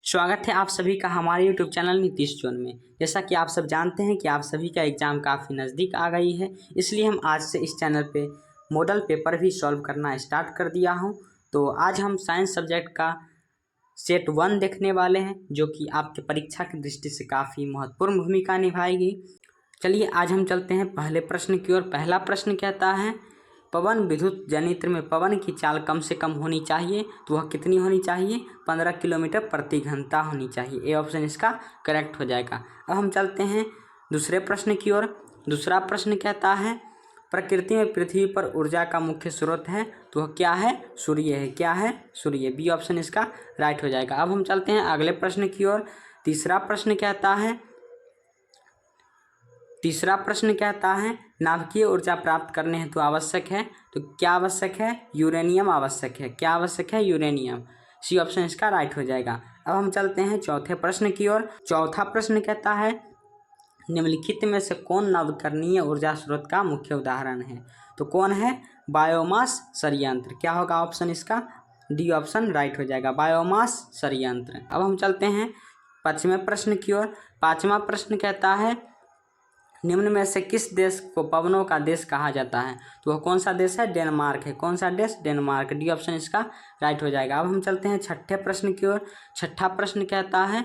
स्वागत है आप सभी का हमारे YouTube चैनल नीतीश जोन में। जैसा कि आप सब जानते हैं कि आप सभी का एग्ज़ाम काफ़ी नज़दीक आ गई है, इसलिए हम आज से इस चैनल पे मॉडल पेपर भी सॉल्व करना स्टार्ट कर दिया हूं। तो आज हम साइंस सब्जेक्ट का सेट 1 देखने वाले हैं, जो कि आपके परीक्षा की दृष्टि से काफ़ी महत्वपूर्ण भूमिका निभाएगी। चलिए आज हम चलते हैं पहले प्रश्न की ओर। पहला प्रश्न कहता है, पवन विद्युत जनित्र में पवन की चाल कम से कम होनी चाहिए, तो वह कितनी होनी चाहिए? 15 किलोमीटर प्रति घंटा होनी चाहिए। ए ऑप्शन इसका करेक्ट हो जाएगा। अब हम चलते हैं दूसरे प्रश्न की ओर। दूसरा प्रश्न कहता है, प्रकृति में पृथ्वी पर ऊर्जा का मुख्य स्रोत है, तो वह क्या है? सूर्य है। क्या है? सूर्य। बी ऑप्शन इसका राइट हो जाएगा। अब हम चलते हैं अगले प्रश्न की ओर। तीसरा प्रश्न कहता है, नाभिकीय ऊर्जा प्राप्त करने हेतु आवश्यक है, तो क्या आवश्यक है? यूरेनियम आवश्यक है। क्या आवश्यक है? यूरेनियम। सी ऑप्शन इसका राइट हो जाएगा। अब हम चलते हैं चौथे प्रश्न की ओर। चौथा प्रश्न कहता है, निम्नलिखित में से कौन नवीकरणीय ऊर्जा स्रोत का मुख्य उदाहरण है? तो कौन है? बायोमास संयंत्र। क्या होगा ऑप्शन इसका? डी ऑप्शन राइट हो जाएगा, बायोमास संयंत्र। अब हम चलते हैं पांचवें प्रश्न की ओर। पांचवा प्रश्न कहता है, निम्न में से किस देश को पवनों का देश कहा जाता है? तो वह कौन सा देश है? डेनमार्क है। कौन सा देश? डेनमार्क। डी ऑप्शन इसका राइट हो जाएगा। अब हम चलते हैं छठे प्रश्न की ओर। छठा प्रश्न कहता है,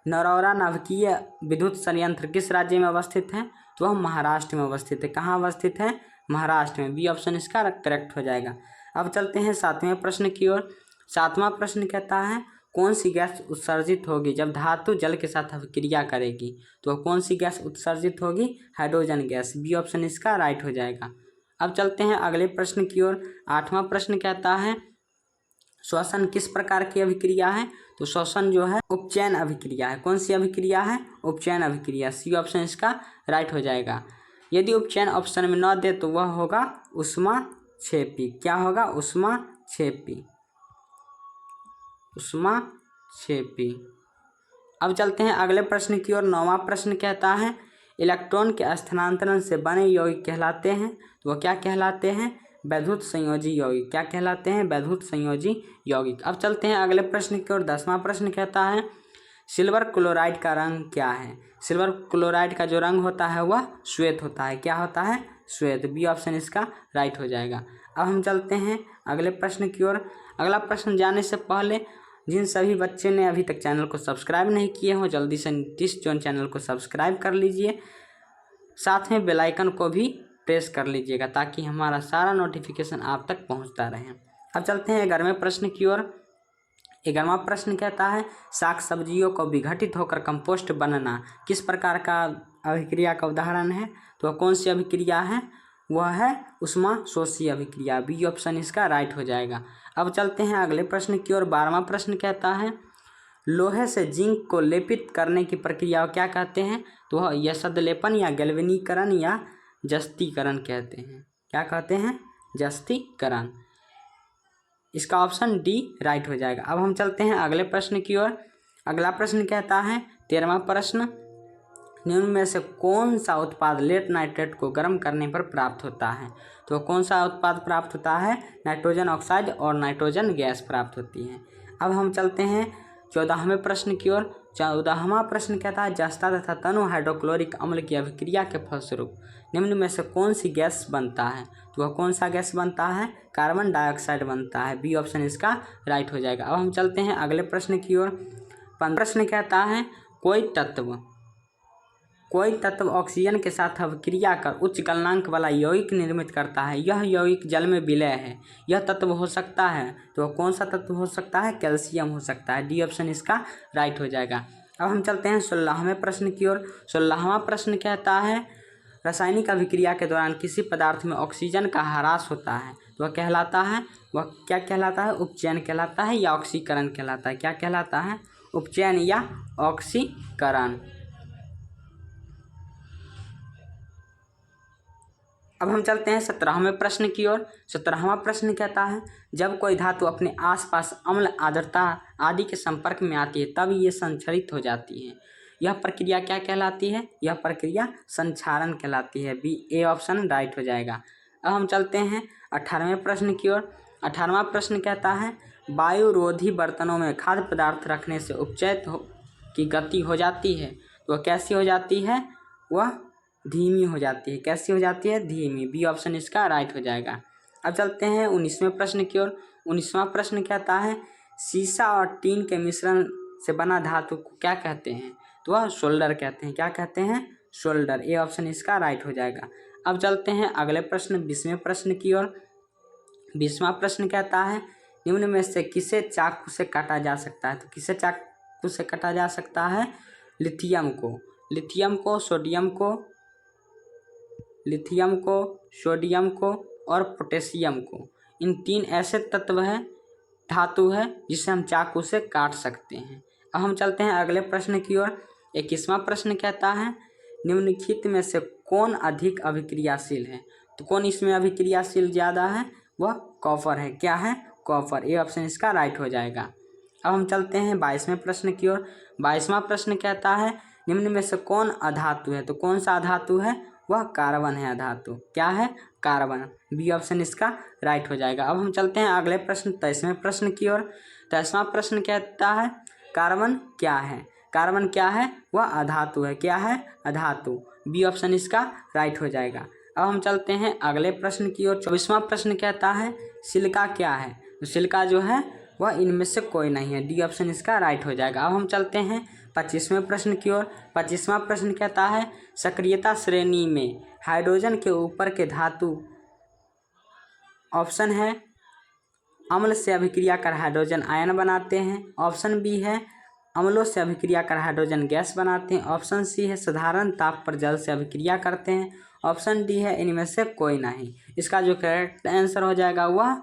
नरौरा नाभिकीय विद्युत संयंत्र किस राज्य में अवस्थित है? तो वह महाराष्ट्र में अवस्थित है। कहाँ अवस्थित है? महाराष्ट्र में। बी ऑप्शन इसका करेक्ट हो जाएगा। अब चलते हैं सातवें प्रश्न की ओर। सातवां प्रश्न कहता है, कौन सी गैस उत्सर्जित होगी जब धातु जल के साथ अभिक्रिया करेगी? तो कौन सी गैस उत्सर्जित होगी? Hydrogen gas. बी ऑप्शन इसका राइट हो जाएगा। अब चलते हैं अगले प्रश्न की ओर। आठवां प्रश्न कहता है, श्वसन किस प्रकार की अभिक्रिया है? तो श्वसन जो है उपचयन अभिक्रिया है। कौन सी अभिक्रिया है? उपचयन अभिक्रिया। सी ऑप्शन इसका राइट हो जाएगा। यदि उपचयन ऑप्शन में न दे तो वह होगा ऊष्माक्षेपी। क्या होगा? ऊष्माक्षेपी। ऊष्माक्षेपी। अब चलते हैं अगले प्रश्न की ओर। नौवां प्रश्न कहता है, इलेक्ट्रॉन के स्थानांतरण से बने यौगिक कहलाते हैं, तो वह क्या कहलाते हैं? वैद्युत संयोजी यौगिक। क्या कहलाते हैं? वैद्युत संयोजी यौगिक। अब चलते हैं अगले प्रश्न की ओर। 10वां प्रश्न कहता है, सिल्वर क्लोराइड का रंग क्या है? सिल्वर क्लोराइड का जो रंग होता है वह श्वेत होता है। क्या होता है? श्वेत। बी ऑप्शन इसका राइट हो जाएगा। अब हम चलते हैं अगले प्रश्न की ओर। अगला प्रश्न जाने से पहले जिन सभी बच्चे ने अभी तक चैनल को सब्सक्राइब नहीं किए हों, जल्दी से नीतीश जोन चैनल को सब्सक्राइब कर लीजिए, साथ में बेल आइकन को भी प्रेस कर लीजिएगा, ताकि हमारा सारा नोटिफिकेशन आप तक पहुंचता रहे। अब चलते हैं 11वें प्रश्न की ओर। 11वां प्रश्न कहता है, साग सब्जियों को विघटित होकर कंपोस्ट बनना किस प्रकार का अभिक्रिया का उदाहरण है? तो कौन सी अभिक्रिया है? वह है ऊष्माशोषी अभिक्रिया। बी ऑप्शन इसका राइट हो जाएगा। अब चलते हैं अगले प्रश्न की ओर। 12वां प्रश्न कहता है, लोहे से जिंक को लेपित करने की प्रक्रिया क्या कहते हैं? तो वह यशदलेपन या गैल्वेनीकरण या जस्तीकरण कहते हैं। क्या कहते हैं? जस्तीकरण। इसका ऑप्शन डी राइट हो जाएगा। अब हम चलते हैं अगले प्रश्न की ओर। अगला प्रश्न कहता है, 13वां प्रश्न, निम्न में से कौन सा उत्पाद लेड नाइट्रेट को गर्म करने पर प्राप्त होता है? तो कौन सा उत्पाद प्राप्त होता है? नाइट्रोजन ऑक्साइड और नाइट्रोजन गैस प्राप्त होती है। अब हम चलते हैं 14वें प्रश्न की ओर। 14वां प्रश्न कहता है, जस्ता तथा तनु हाइड्रोक्लोरिक अम्ल की अभिक्रिया के फलस्वरूप निम्न में से कौन सी गैस बनता है? तो वह कौन सा गैस बनता है? कार्बन डाइऑक्साइड बनता है। बी ऑप्शन इसका राइट हो जाएगा। अब हम चलते हैं अगले प्रश्न की ओर। प्रश्न कहता है, कोई तत्व ऑक्सीजन के साथ अभिक्रिया कर उच्च गलनांक वाला यौगिक निर्मित करता है। यह यौगिक जल में विलय है। यह तत्व हो सकता है, तो कौन सा तत्व हो सकता है? कैल्शियम हो सकता है। डी ऑप्शन इसका राइट हो जाएगा। अब हम चलते हैं 16वें प्रश्न की ओर। 16वां प्रश्न कहता है, रासायनिक अभिक्रिया के दौरान किसी पदार्थ में ऑक्सीजन का ह्रास होता है, तो वह कहलाता है? वह क्या कहलाता है? उपचयन कहलाता है या ऑक्सीकरण कहलाता है? क्या कहलाता है? उपचयन या ऑक्सीकरण। अब हम चलते हैं 17वें प्रश्न की ओर। 17वां प्रश्न कहता है, जब कोई धातु अपने आसपास अम्ल, आर्द्रता आदि के संपर्क में आती है तब ये संक्षारित हो जाती है। यह प्रक्रिया क्या कहलाती है? यह प्रक्रिया संक्षारण कहलाती है। बी ए ऑप्शन राइट हो जाएगा। अब हम चलते हैं 18वें प्रश्न की ओर। 18वां प्रश्न कहता है, वायुरोधी बर्तनों में खाद्य पदार्थ रखने से उपचय की गति हो जाती है, तो वह कैसी हो जाती है? वह धीमी हो जाती है। कैसी हो जाती है? धीमी। बी ऑप्शन इसका राइट हो जाएगा। अब चलते हैं 19वें प्रश्न की ओर। 19वां प्रश्न कहता है शीशा और टीन के मिश्रण से बना धातु को क्या कहते हैं? तो वह शोल्डर कहते हैं। क्या कहते हैं? शोल्डर। ए ऑप्शन इसका राइट हो जाएगा। अब चलते हैं अगले प्रश्न 20वें प्रश्न की ओर। 20वां प्रश्न कहता है निम्न में से किसे चाकू से काटा जा सकता है? तो किसे चाकू से काटा जा सकता है? लिथियम को, सोडियम को और पोटेशियम को। इन 3 ऐसे तत्व हैं, धातु है जिसे हम चाकू से काट सकते हैं। अब हम चलते हैं अगले प्रश्न की ओर। 21वां प्रश्न कहता है निम्नलिखित में से कौन अधिक अभिक्रियाशील है? तो कौन इसमें अभिक्रियाशील ज़्यादा है? वह कॉपर है। क्या है? कॉपर। ए ऑप्शन इसका राइट हो जाएगा। अब हम चलते हैं 22वें प्रश्न की ओर। 22वां प्रश्न कहता है निम्न में से कौन अधातु है? तो कौन सा अधातु है? वह कार्बन है अधातु। क्या है? कार्बन। बी ऑप्शन इसका राइट हो जाएगा। अब हम चलते हैं अगले प्रश्न 23वें प्रश्न की ओर। 23वां प्रश्न कहता है कार्बन क्या है? कार्बन क्या है? वह अधातु है। क्या है? अधातु। बी ऑप्शन इसका राइट हो जाएगा। अब हम चलते हैं अगले प्रश्न की ओर। 24वां प्रश्न कहता है सिलिका क्या है? तो सिलिका जो है वह इनमें से कोई नहीं है। डी ऑप्शन इसका राइट हो जाएगा। अब हम चलते हैं 25वें प्रश्न की ओर। 25वां प्रश्न कहता है सक्रियता श्रेणी में हाइड्रोजन के ऊपर के धातु ऑप्शन है अम्ल से अभिक्रिया कर हाइड्रोजन आयन बनाते हैं। ऑप्शन बी है अम्लों से अभिक्रिया कर हाइड्रोजन गैस बनाते हैं। ऑप्शन सी है साधारण ताप पर जल से अभिक्रिया करते हैं। ऑप्शन डी है इनमें से कोई नहीं। इसका जो करेक्ट आंसर हो जाएगा वह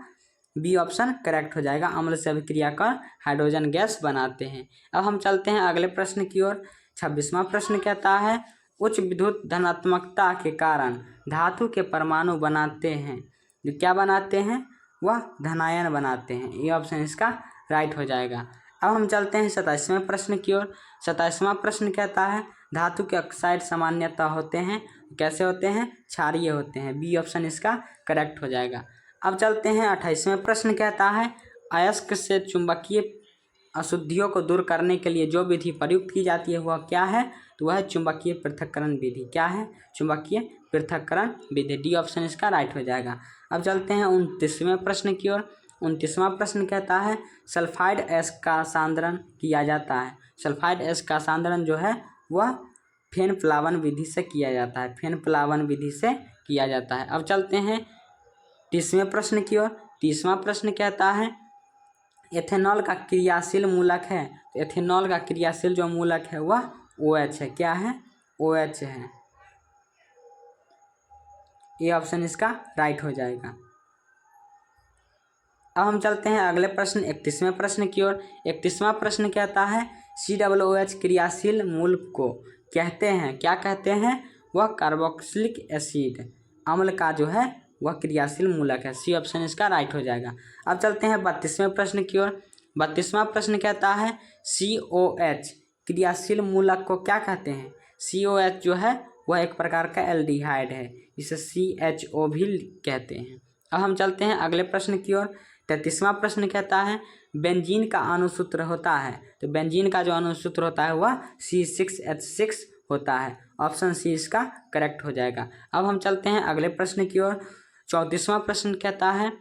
बी ऑप्शन करेक्ट हो जाएगा। अम्ल से अभिक्रिया कर हाइड्रोजन गैस बनाते हैं। अब हम चलते हैं अगले प्रश्न की ओर। 26वां प्रश्न कहता है उच्च विद्युत धनात्मकता के कारण धातु के परमाणु बनाते हैं, जो क्या बनाते हैं? वह धनायन बनाते हैं। ये ऑप्शन इसका राइट हो जाएगा। अब हम चलते हैं 27वें प्रश्न की ओर। 27वां प्रश्न कहता है धातु के ऑक्साइड सामान्यतः होते हैं, कैसे होते हैं? क्षारीय होते हैं। बी ऑप्शन इसका करेक्ट हो जाएगा। अब चलते हैं 28वें प्रश्न कहता है अयस्क से चुंबकीय अशुद्धियों को दूर करने के लिए जो विधि प्रयुक्त की जाती है वह क्या है? तो वह है चुंबकीय पृथक्करण विधि। क्या है? चुंबकीय पृथक्करण विधि। डी ऑप्शन इसका राइट हो जाएगा। अब चलते हैं 29वें प्रश्न की ओर। 29वां प्रश्न कहता है सल्फाइड एस का सांद्रण किया जाता है। सल्फाइड एस का सांद्रण जो है वह फेन प्लावन विधि से किया जाता है। फेन प्लावन विधि से किया जाता है। अब चलते हैं 30वें प्रश्न की ओर। 30वां प्रश्न कहता है एथेनॉल का क्रियाशील मूलक है। तो एथेनॉल का क्रियाशील जो मूलक है वह OH है। क्या है? OH है। ये ऑप्शन इसका राइट हो जाएगा। अब हम चलते हैं अगले प्रश्न 31वें प्रश्न की ओर। 31वां प्रश्न कहता है COOH क्रियाशील मूलक को कहते हैं, क्या कहते हैं? वह कार्बोक्सिलिक एसिड अम्ल का जो है वह क्रियाशील मूलक है। सी ऑप्शन इसका राइट हो जाएगा। अब चलते हैं 32वें प्रश्न की ओर। 32वां प्रश्न कहता है COH क्रियाशील मूलक को क्या कहते हैं? COH जो है वह एक प्रकार का एल्डिहाइड है, इसे CHO भी कहते हैं। अब हम चलते हैं अगले प्रश्न की ओर। 33वां प्रश्न कहता है बेंजीन का अणुसूत्र होता है। तो बेंजीन का जो अणुसूत्र होता है वह C6H6 होता है। ऑप्शन सी इसका करेक्ट हो जाएगा। अब हम चलते हैं अगले प्रश्न की ओर। 34वां प्रश्न कहता है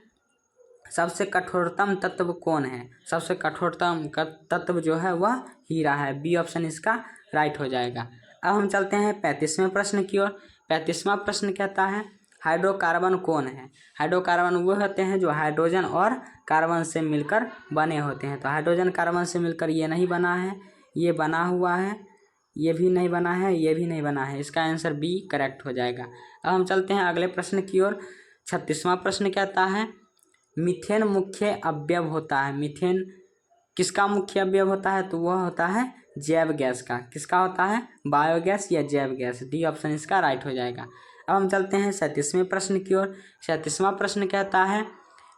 सबसे कठोरतम तत्व कौन है? सबसे कठोरतम तत्व जो है वह हीरा है। बी ऑप्शन इसका राइट हो जाएगा। अब हम चलते हैं 35वें प्रश्न की ओर। 35वां प्रश्न कहता है हाइड्रोकार्बन कौन है? हाइड्रोकार्बन वो होते हैं जो हाइड्रोजन और कार्बन से मिलकर बने होते हैं। तो हाइड्रोजन कार्बन से मिलकर ये नहीं बना है, ये बना हुआ है, ये भी नहीं बना है, ये भी नहीं बना है। इसका आंसर बी करेक्ट हो जाएगा। अब हम चलते हैं अगले प्रश्न की ओर। 36वां प्रश्न कहता है मीथेन मुख्य अवयव होता है। मीथेन किसका मुख्य अवयव होता है? तो वह होता है जैव गैस का। किसका होता है? बायोगैस या जैव गैस। डी ऑप्शन इसका राइट हो जाएगा। अब हम चलते हैं 37वें प्रश्न की ओर। 37वां प्रश्न कहता है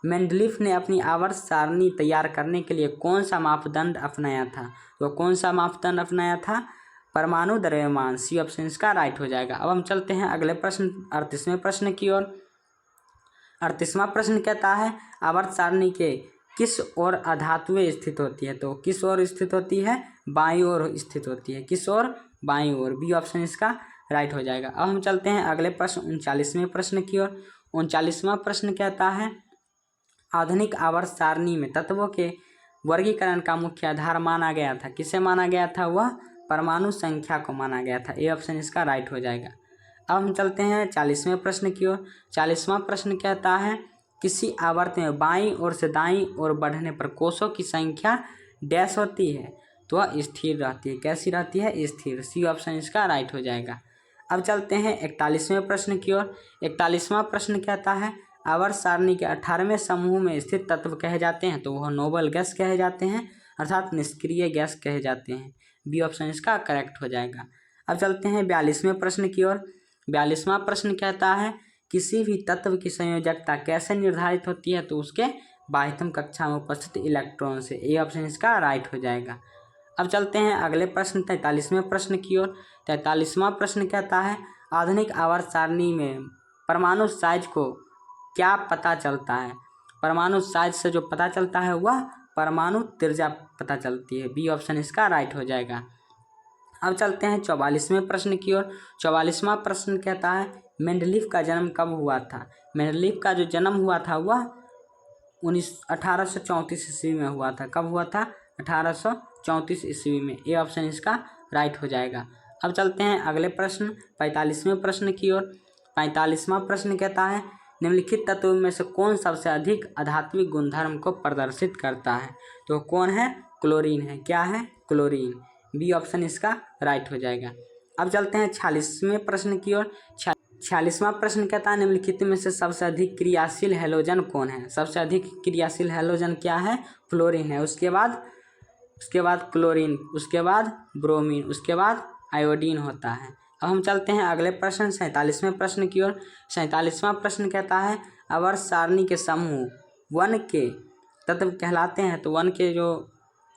मेंडलीफ ने अपनी आवर्त सारणी तैयार करने के लिए कौन सा मापदंड अपनाया था? तो कौन सा मापदंड अपनाया था? परमाणु द्रव्यमान। सी ऑप्शन इसका राइट हो जाएगा। अब हम चलते हैं अगले प्रश्न 38वें प्रश्न की ओर। 38वां प्रश्न कहता है आवर्त सारणी के किस ओर अधातुएं स्थित होती है? तो किस ओर स्थित होती है? बाईं ओर स्थित होती है। किस ओर? बाईं ओर। बी ऑप्शन इसका राइट हो जाएगा। अब हम चलते हैं अगले प्रश्न 39वें प्रश्न की ओर। 39वां प्रश्न कहता है आधुनिक आवर्त सारणी में तत्वों के वर्गीकरण का मुख्य आधार माना गया था। किसे माना गया था? वह परमाणु संख्या को माना गया था। ए ऑप्शन इसका राइट हो जाएगा। अब हम चलते हैं 40वें प्रश्न की ओर। 40वां प्रश्न कहता है किसी आवर्त में बाईं ओर से दाईं ओर बढ़ने पर कोषों की संख्या डैश होती है, तो वह स्थिर रहती है। कैसी रहती है? स्थिर। सी ऑप्शन इसका राइट हो जाएगा। अब चलते हैं 41वें प्रश्न की ओर। 41वां प्रश्न कहता है आवर्त सारणी के 18वें समूह में स्थित तत्व कहे जाते हैं, तो वह नोबल गैस कहे जाते हैं, अर्थात निष्क्रिय गैस कहे जाते हैं। बी ऑप्शन इसका करेक्ट हो जाएगा। अब चलते हैं 42वें प्रश्न की ओर। 42वां प्रश्न कहता है किसी भी तत्व की संयोजकता कैसे निर्धारित होती है? तो उसके बाह्यतम कक्षा में उपस्थित इलेक्ट्रॉन से। ए ऑप्शन इसका राइट हो जाएगा। अब चलते हैं अगले प्रश्न 43वें प्रश्न की ओर। 43वां प्रश्न कहता है आधुनिक आवर्त सारणी में परमाणु साइज को क्या पता चलता है? परमाणु साइज से जो पता चलता है वह परमाणु त्रिज्या पता चलती है। बी ऑप्शन इसका राइट हो जाएगा। अब चलते हैं 44वें प्रश्न की ओर। 44वां प्रश्न कहता है मेंडलीफ का जन्म कब हुआ था? मेंडलीफ का जो जन्म हुआ था वह 1834 ईस्वी में हुआ था। कब हुआ था? 1834 ईस्वी में। ए ऑप्शन इसका राइट हो जाएगा। अब चलते हैं अगले प्रश्न 45वें प्रश्न की ओर। 45वां प्रश्न कहता है निम्नलिखित तत्वों में से कौन सबसे अधिक आध्यात्मिक गुणधर्म को प्रदर्शित करता है? तो कौन है? क्लोरीन है। क्या है? क्लोरीन। बी ऑप्शन इसका राइट हो जाएगा। अब चलते हैं 46वें प्रश्न की ओर। 46वां प्रश्न कहता है निम्नलिखित में से सबसे अधिक क्रियाशील हैलोजन कौन है? सबसे अधिक क्रियाशील हैलोजन क्या है? फ्लोरीन है। उसके बाद क्लोरीन, उसके बाद ब्रोमीन, उसके बाद आयोडीन होता है। अब हम चलते हैं अगले प्रश्न 47वें प्रश्न की ओर। 47वां प्रश्न कहता है आवर्त सारणी के समूह वन के तत्व कहलाते हैं, तो वन के जो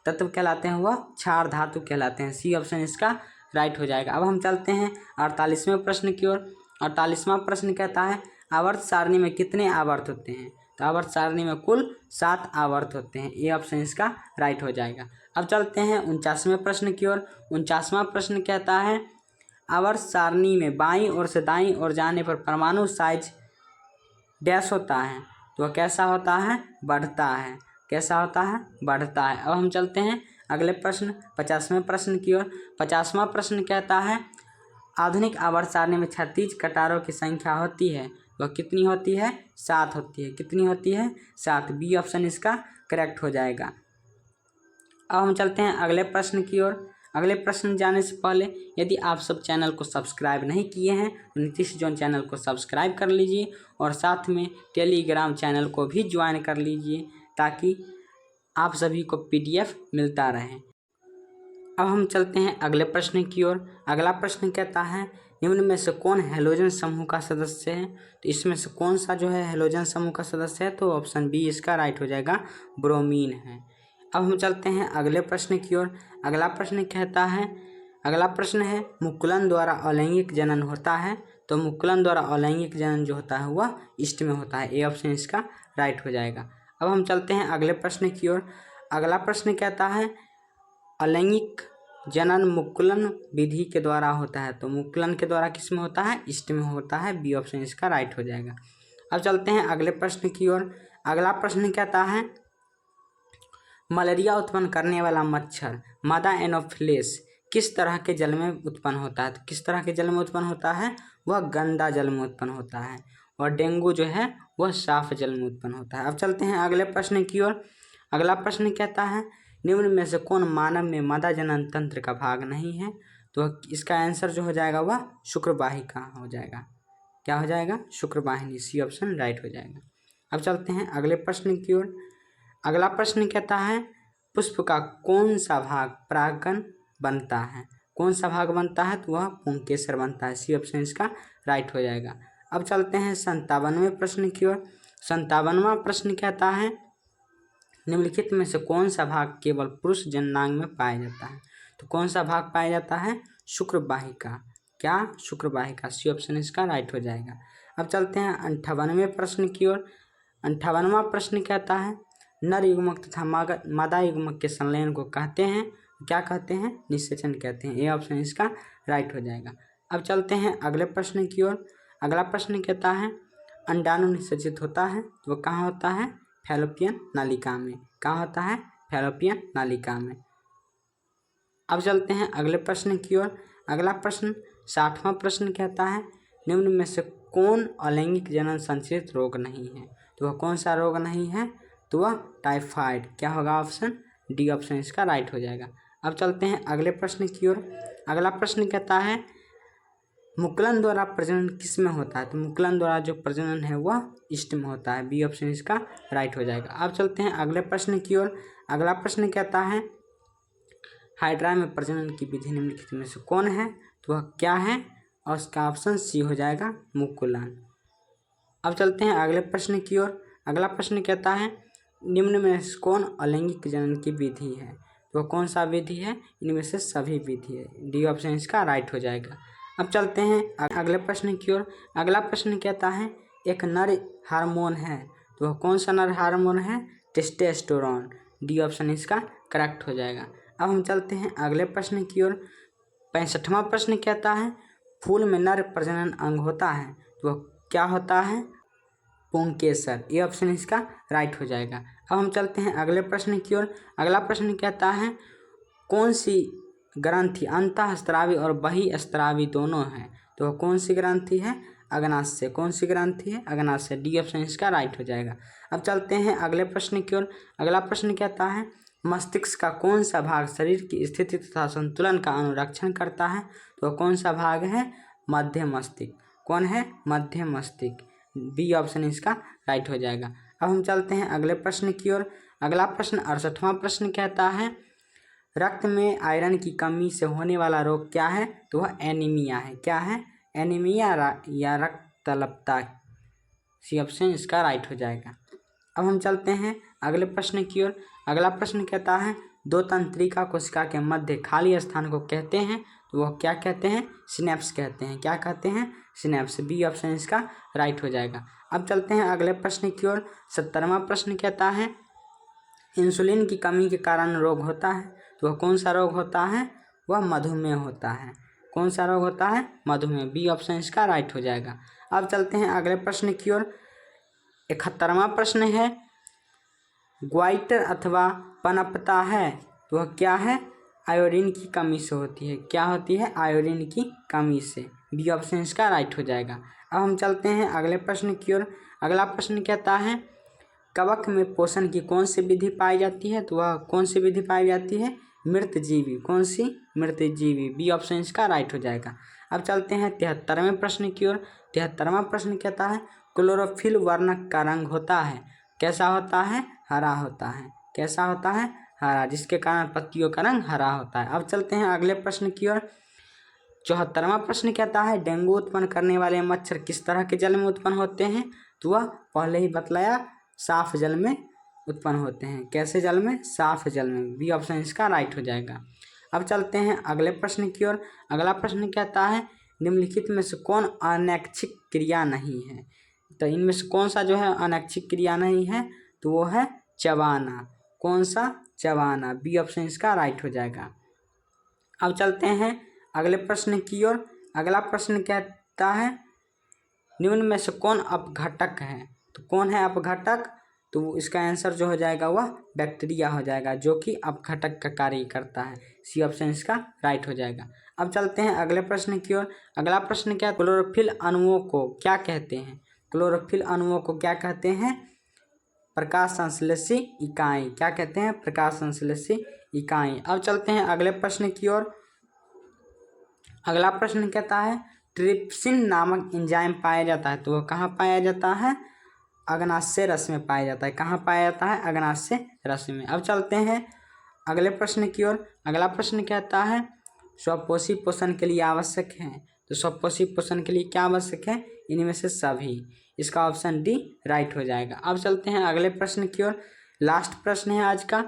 तत्व कहलाते हैं वह क्षार धातु कहलाते हैं। सी ऑप्शन इसका राइट हो जाएगा। अब हम चलते हैं 48वें प्रश्न की ओर। 48वां प्रश्न कहता है आवर्त सारणी में कितने आवर्त होते हैं? तो आवर्त सारणी में कुल 7 आवर्त होते हैं। ए ऑप्शन इसका राइट हो जाएगा। अब चलते हैं 49वें प्रश्न की ओर। 49वां प्रश्न कहता है आवर्त सारणी में बाईं ओर से दाईं ओर जाने पर परमाणु साइज डैश होता है, तो वह कैसा होता है? बढ़ता है। कैसा होता है? बढ़ता है। अब हम चलते हैं अगले प्रश्न 50वें प्रश्न की ओर। 50वां प्रश्न कहता है आधुनिक आवर्त सारणी में क्षैतिज कटारों की संख्या होती है, वह कितनी होती है? 7 होती है। कितनी होती है? 7। बी ऑप्शन इसका करेक्ट हो जाएगा। अब हम चलते हैं अगले प्रश्न की ओर। अगले प्रश्न जाने से पहले यदि आप सब चैनल को सब्सक्राइब नहीं किए हैं तो नीतीश जोन चैनल को सब्सक्राइब कर लीजिए और साथ में टेलीग्राम चैनल को भी ज्वाइन कर लीजिए ताकि आप सभी को पीडीएफ मिलता रहे। अब हम चलते हैं अगले प्रश्न की ओर। अगला प्रश्न कहता है निम्न में से कौन हैलोजन समूह का सदस्य है? तो इसमें से कौन सा जो है हैलोजन समूह का सदस्य है? तो ऑप्शन बी इसका राइट हो जाएगा, ब्रोमीन है। अब हम चलते हैं अगले प्रश्न की ओर। अगला प्रश्न है मुकुलन द्वारा अलैंगिक जनन होता है, तो मुकुलन द्वारा अलैंगिक जनन जो होता है वह ईस्ट में होता है। ए ऑप्शन इसका राइट हो जाएगा। अब हम चलते हैं अगले प्रश्न की ओर। अगला प्रश्न कहता है अलैंगिक जनन मुकुलन विधि के द्वारा होता है, तो मुकुलन के द्वारा किस में होता है? ईस्ट में होता है। बी ऑप्शन इसका राइट हो जाएगा। अब चलते हैं अगले प्रश्न की ओर। अगला प्रश्न कहता है मलेरिया उत्पन्न करने वाला मच्छर मादा एनोफिलिस किस तरह के जल में उत्पन्न होता है? तो किस तरह के जल में उत्पन्न होता है? वह गंदा जल में उत्पन्न होता है। और डेंगू जो है वह साफ जल में उत्पन्न होता है। अब चलते हैं अगले प्रश्न की ओर। अगला प्रश्न कहता है निम्न में से कौन मानव में मादा जनन तंत्र का भाग नहीं है? तो इसका आंसर जो हो जाएगा वह शुक्रवाहिका हो जाएगा। क्या हो जाएगा? शुक्रवाहिनी। सी ऑप्शन राइट हो जाएगा। अब चलते हैं अगले प्रश्न की ओर। अगला प्रश्न कहता है पुष्प का कौन सा भाग परागकण बनता है? कौन सा भाग बनता है? तो वह पुंकेसर बनता है। सी ऑप्शन इसका राइट हो जाएगा। अब चलते हैं 57वें प्रश्न की ओर। 57वां प्रश्न कहता है निम्नलिखित में से कौन सा भाग केवल पुरुष जननांग में पाया जाता है? तो कौन सा भाग पाया जाता है? शुक्रवाहिका। क्या? शुक्रवाहिका। सी ऑप्शन इसका राइट हो जाएगा। अब चलते हैं 58वें प्रश्न की ओर। 58वां प्रश्न कहता है नर युग्मक तथा मादा युग्मक के संलयन को कहते हैं, क्या कहते हैं? निषेचन कहते हैं। ये ऑप्शन इसका राइट हो जाएगा। अब चलते हैं अगले प्रश्न की ओर। अगला प्रश्न कहता है अंडाणु निषेचित होता है तो वो कहाँ होता है? फैलोपियन नालिका में। कहाँ होता है? फैलोपियन नालिका में। अब चलते हैं अगले प्रश्न की ओर। अगला प्रश्न 60वां प्रश्न कहता है निम्न में से कौन अलैंगिक जनन संचरित रोग नहीं है? तो वह कौन सा रोग नहीं है? तो वह टाइफाइड। क्या होगा? ऑप्शन डी ऑप्शन इसका राइट हो जाएगा। अब चलते हैं अगले प्रश्न की ओर। अगला प्रश्न कहता है मुकुलन द्वारा प्रजनन किस में होता है? तो मुकुलन द्वारा जो प्रजनन है वह ईस्ट में होता है। बी ऑप्शन इसका राइट हो जाएगा। अब चलते हैं अगले प्रश्न की ओर। अगला प्रश्न कहता है हाइड्रा में प्रजनन की विधि निम्नलिखित में से कौन है? तो वह क्या है? और उसका ऑप्शन सी हो जाएगा मुकुलन। अब चलते हैं अगले प्रश्न की ओर। अगला प्रश्न कहता है निम्न में से कौन अलैंगिक जनन की विधि है? तो वह कौन सा विधि है? इनमें से सभी विधि है। डी ऑप्शन इसका राइट हो जाएगा। अब चलते हैं अगले प्रश्न की ओर। अगला प्रश्न कहता है एक नर हार्मोन है तो वह कौन सा नर हार्मोन है? टेस्टोस्टेरोन। डी ऑप्शन इसका करेक्ट हो जाएगा। अब हम चलते हैं अगले प्रश्न की ओर। 65वां प्रश्न कहता है फूल में नर प्रजनन अंग होता है तो वह क्या होता है? पुंकेसर। ये ऑप्शन इसका राइट हो जाएगा। अब हम चलते हैं अगले प्रश्न की ओर। अगला प्रश्न कहता है कौन सी ग्रंथि अंतःस्रावी और बहिःस्रावी दोनों है? तो वह कौन सी ग्रंथि है? अग्नाशय। कौन सी ग्रंथि है? अग्नाशय। डी ऑप्शन इसका राइट हो जाएगा। अब चलते हैं अगले प्रश्न की ओर। अगला प्रश्न कहता है मस्तिष्क का कौन सा भाग शरीर की स्थिति तथा संतुलन का अनुरक्षण करता है? तो कौन सा भाग है? मध्य मस्तिष्क। कौन है? मध्य मस्तिष्क। बी ऑप्शन इसका राइट हो जाएगा। अब हम चलते हैं अगले प्रश्न की ओर। अगला प्रश्न 68वां प्रश्न कहता है रक्त में आयरन की कमी से होने वाला रोग क्या है? तो वह एनीमिया है। क्या है? एनीमिया या रक्तअल्पता। सी ऑप्शन इसका राइट हो जाएगा। अब हम चलते हैं अगले प्रश्न की ओर। अगला प्रश्न कहता है दो तंत्रिका कोशिका के मध्य खाली स्थान को कहते हैं तो वह क्या कहते हैं? सिनेप्स कहते हैं। क्या कहते हैं? सिनेप्स। बी ऑप्शन इसका राइट हो जाएगा। अब चलते हैं अगले प्रश्न की ओर। 70वां प्रश्न कहता है इंसुलिन की कमी के कारण रोग होता है तो वह कौन सा रोग होता है? वह मधुमेह होता है। कौन सा रोग होता है? मधुमेह। बी ऑप्शन इसका राइट हो जाएगा। अब चलते हैं अगले प्रश्न की ओर। 71वां प्रश्न है ग्वाइटर अथवा पनपता है तो वह क्या है? आयोडीन की कमी से होती है। क्या होती है? आयोडीन की कमी से। बी ऑप्शन इसका राइट हो जाएगा। अब हम चलते हैं अगले प्रश्न की ओर। अगला प्रश्न कहता है कवक में पोषण की कौन सी विधि पाई जाती है? तो वह कौन सी विधि पाई जाती है? मृतजीवी। कौन सी? मृतजीवी। बी ऑप्शन इसका राइट हो जाएगा। अब चलते हैं 73वें प्रश्न की ओर। 73वां प्रश्न कहता है क्लोरोफिल वर्णक का रंग होता है। कैसा होता है? हरा होता है। कैसा होता है? हरा, जिसके कारण पत्तियों का रंग हरा होता है। अब चलते हैं अगले प्रश्न की ओर। 74वां प्रश्न कहता है डेंगू उत्पन्न करने वाले मच्छर किस तरह के जल में उत्पन्न होते हैं? तो वह पहले ही बतलाया साफ जल में उत्पन्न होते हैं। कैसे जल में? साफ जल में। बी ऑप्शन इसका राइट हो जाएगा। अब चलते हैं अगले प्रश्न की ओर। अगला प्रश्न कहता है निम्नलिखित में से कौन अनैच्छिक क्रिया नहीं है? तो इनमें से कौन सा जो है अनैच्छिक क्रिया नहीं है? तो वो है चबाना। कौन सा? चबाना। बी ऑप्शन इसका राइट हो जाएगा। अब चलते हैं अगले प्रश्न की ओर। अगला प्रश्न कहता है निम्न में से कौन अपघटक है? तो कौन है अपघटक? तो इसका आंसर जो हो जाएगा वह बैक्टीरिया हो जाएगा जो कि अपघटक का कार्य करता है। सी ऑप्शन इसका राइट हो जाएगा। अब चलते हैं अगले प्रश्न की ओर। अगला प्रश्न क्या? क्लोरोफिल अणुओं को क्या कहते हैं? क्लोरोफिल अणुओं को क्या कहते हैं? प्रकाश संश्लेषी इकाई। क्या कहते हैं? प्रकाश संश्लेषी इकाई। अब चलते हैं अगले प्रश्न की ओर। अगला प्रश्न कहता है ट्रिप्सिन नामक एंजाइम पाया जाता है तो वह कहाँ पाया जाता है? अग्नाशय रस में पाया जाता है। कहाँ पाया जाता है? अग्नाशय रस में। अब चलते हैं अगले प्रश्न की ओर। अगला प्रश्न कहता है स्वपोषी पोषण के लिए आवश्यक है। तो स्वपोषी पोषण के लिए क्या आवश्यक है? इनमें से सभी। इसका ऑप्शन डी राइट हो जाएगा। अब चलते हैं अगले प्रश्न की ओर। लास्ट प्रश्न है आज का।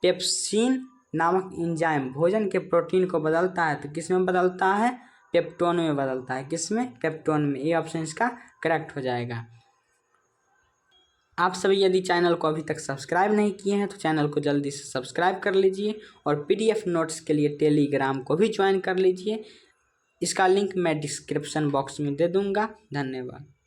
पेप्सिन नामक एंजाइम भोजन के प्रोटीन को बदलता है तो किस में बदलता है? पेप्टोन में बदलता है। किस में? पेप्टोन में। ये ऑप्शन इसका करेक्ट हो जाएगा। आप सभी यदि चैनल को अभी तक सब्सक्राइब नहीं किए हैं तो चैनल को जल्दी से सब्सक्राइब कर लीजिए और PDF नोट्स के लिए टेलीग्राम को भी ज्वाइन कर लीजिए। इसका लिंक मैं डिस्क्रिप्शन बॉक्स में दे दूंगा। धन्यवाद।